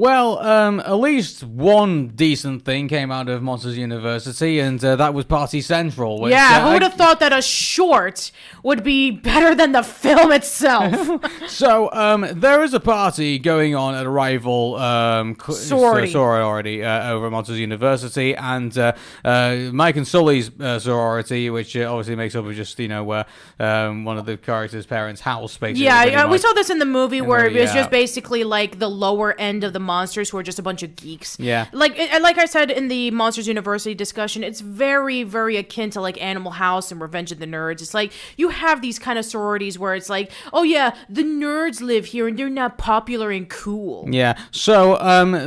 Well, at least one decent thing came out of Monsters University, and that was Party Central. Which, who would have thought that a short would be better than the film itself? So, there is a party going on at a rival sorority over at Monsters University, and Mike and Sulley's sorority, which obviously makes up of just, one of the characters' parents' house, basically. Yeah, we saw this in the movie where it was just basically like the lower end of the monsters who are just a bunch of geeks. Yeah. Like I said in the Monsters University discussion, it's very, very akin to like Animal House and Revenge of the Nerds. It's like you have these kind of sororities where it's like, oh yeah, the nerds live here and they're not popular and cool. Yeah. So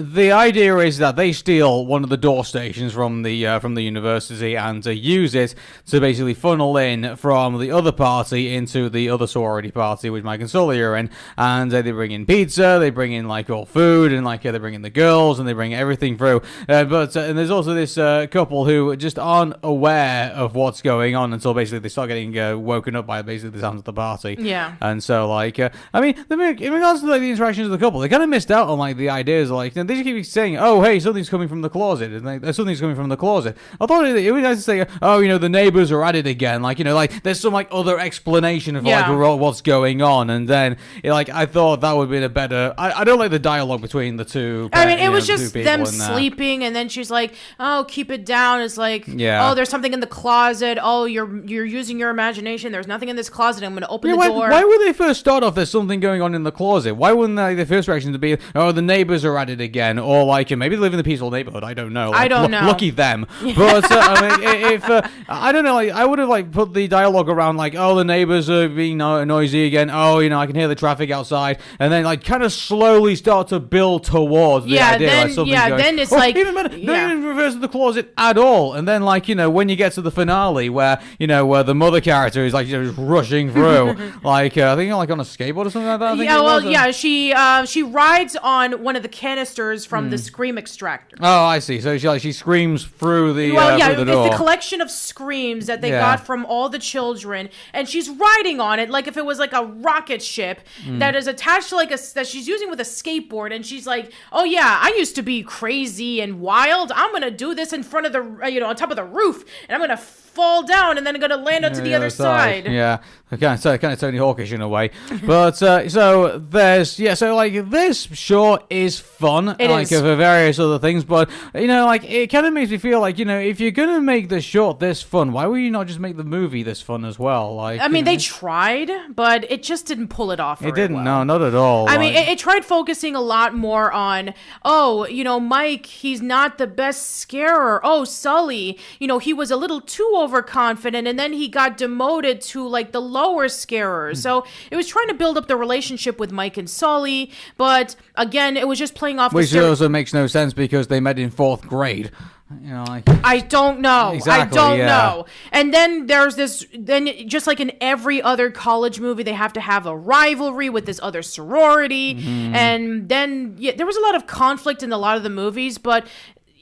the idea is that they steal one of the door stations from the university and use it to basically funnel in from the other party into the other sorority party, which Mike and Sulley are in, and they bring in pizza, they bring in like all food, and like they bring in the girls, and they bring everything through. But there's also this couple who just aren't aware of what's going on until basically they start getting woken up by basically the sounds of the party. Yeah. And so like, in regards to like the interactions of the couple, they kind of missed out on like the ideas. Like they just keep saying, "Oh, hey, something's coming from the closet," and like, something's coming from the closet. I thought it would be nice to say, "Oh, the neighbors are at it again." Like like there's some like other explanation of like what's going on, and then I thought that would have been a better. I don't like the dialogue between the two. I mean, it was just them sleeping, and then she's like, "Oh, keep it down." It's like, "Oh, there's something in the closet. Oh, you're using your imagination. There's nothing in this closet. I'm going to open the door." Why would they first start off? There's something going on in the closet. Why wouldn't the first reaction to be, "Oh, the neighbors are at it again," or like maybe they live in a peaceful neighborhood? I don't know. Like, I don't know. Lucky them. But I mean, if I don't know, like I would have like put the dialogue around like, "Oh, the neighbors are being noisy again. Oh, I can hear the traffic outside," and then like kind of slowly start to build towards the idea. Then it's like even better, don't even reverse to the closet at all. And then like when you get to the finale where where the mother character is like just rushing through, like I think like on a skateboard or something like that. She rides on one of the canisters from the scream extractor. Oh, I see. So she screams through the through the door. It's the collection of screams that they got from all the children, and she's riding on it like if it was like a rocket ship that is attached to like that she's using with a skateboard, and she's like, "Oh yeah, I used to be crazy and wild. I'm gonna do this in front of the on top of the roof, and I'm gonna fall down and then I'm gonna land onto the other side." Yeah, kind of Tony Hawkish in a way. But so there's so like this short is fun, for various other things. But like it kind of makes me feel like if you're gonna make the short this fun, why would you not just make the movie this fun as well? Like I mean, they tried, but it just didn't pull it off. It didn't. Well. No, not at all. I mean, it tried focusing a lot more on Mike, he's not the best scarer. Oh, Sulley, he was a little too overconfident, and then he got demoted to like the lower scarer. So it was trying to build up the relationship with Mike and Sulley, but again, it was just playing off. Which also makes no sense because they met in 4th grade. I don't know. Exactly, I don't know. And then there's this. Then just like in every other college movie, they have to have a rivalry with this other sorority, and then there was a lot of conflict in a lot of the movies, but.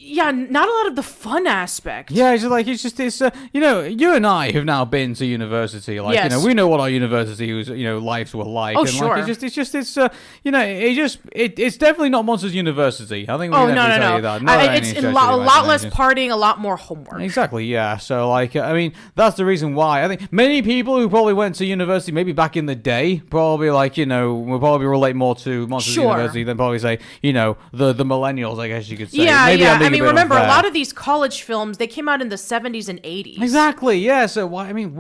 Yeah, not a lot of the fun aspect. Yeah, it's you and I have now been to university. Like, yes. We know what our university's, lives were like. Oh, and sure. Like, it's definitely not Monsters University. I think we can definitely tell you that. It's a lot less partying, a lot more homework. Exactly, yeah. So, like, I mean, that's the reason why. I think many people who probably went to university maybe back in the day probably, like, will probably relate more to Monsters University than probably say, the millennials, I guess you could say. Yeah. Remember, a lot of these college films, they came out in the 70s and 80s. Exactly, yeah. So why? I mean,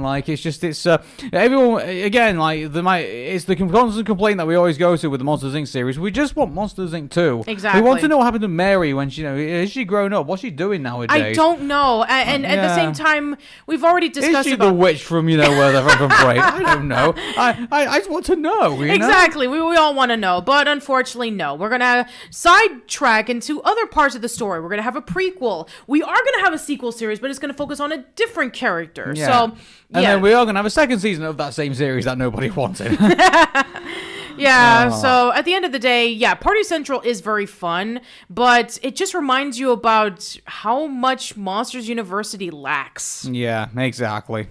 like, it's everyone again. Like, it's the constant complaint that we always go to with the Monsters Inc. series. We just want Monsters Inc. 2. Exactly. We want to know what happened to Mary when she, has she grown up? What's she doing nowadays? I don't know. And at the same time, we've already discussed. Is she the witch from where they're from Brave? I don't know. I just want to know. Exactly. We all want to know, but unfortunately, no. We're gonna sidetrack into other parts of the story. We're going to have a prequel. We are going to have a sequel series, but it's going to focus on a different character. Yeah. So, and then we are going to have a second season of that same series that nobody wanted. Yeah, so at the end of the day, Party Central is very fun, but it just reminds you about how much Monsters University lacks. Yeah, exactly.